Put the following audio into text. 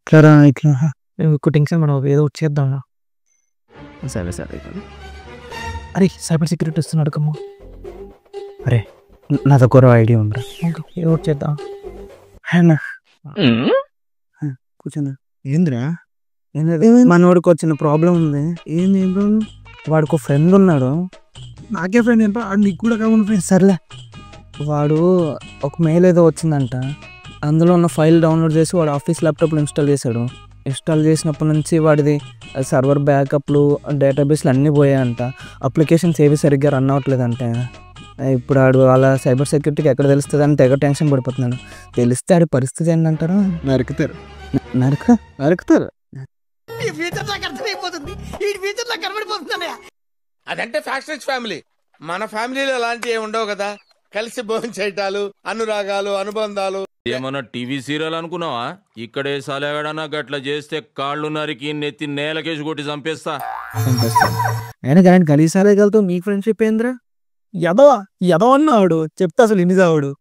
ఇట్లా ఇట్లా ఎక్కువ టెన్షన్ మనం ఏదో ఒకటి చేద్దాం. సరే సరే అరే సైబర్ సెక్యూరిటీ వస్తున్నాడు కమ్మ. అరే నాదొక ఐడియా ఉందా ఏదో ఒకటి చేద్దాం. కూర్చున్నా ఏందిరా మనోడికి వచ్చిన ప్రాబ్లం ఉంది. ఏంది ఏం ప్రాబ్లం? వాడికి ఒక ఫ్రెండ్ ఉన్నాడు. నాకే ఫ్రెండ్ ఏంటో నీకు కూడా కావాలి ఫ్రెండ్. సర్లే వాడు ఒక మెయిల్ ఏదో వచ్చిందంట, అందులో ఉన్న ఫైల్ డౌన్లోడ్ చేసి వాడు ఆఫీస్ ల్యాప్టాప్లో ఇన్స్టాల్ చేశాడు. ఇన్స్టాల్ చేసినప్పటి నుంచి వాడిది సర్వర్ బ్యాకప్లు డేటాబేస్లు అన్నీ పోయాయంట. అప్లికేషన్స్ ఏవి సరిగ్గా రన్ అవ్వట్లేదంటే. ఇప్పుడు ఆడు అలా సైబర్ సెక్యూరిటీకి ఎక్కడ తెలుస్తుంది అని తెగ టెన్షన్ పడిపోతున్నాడు. తెలిస్తే ఆడి పరిస్థితి ఏంటంటారు? నరుకుతారు నరుకుతారు. అదంటే ఫ్యాక్టరీస్ ఫ్యామిలీ. మన ఫ్యామిలీలో అలాంటివి ఏమి ఉండవు కదా. కలిసి భోజనం చేయటాలు, అనురాగాలు, అనుబంధాలు. ఏమన్నా టీవీ సీరియల్ అనుకున్నావా? ఇక్కడే సలేగడనా గట్ల చేస్తే కాళ్ళు నరికి నెత్తి నేలకేసి కొట్టి చంపేస్తా. అయినా కానీ కలిసారే కలుగుతావు. మీకు ఫ్రెండ్షిప్ ఏంద్రా? ఎదవా ఎదవన్నాడు చెప్తే అసలు ఎన్ని చావాడు.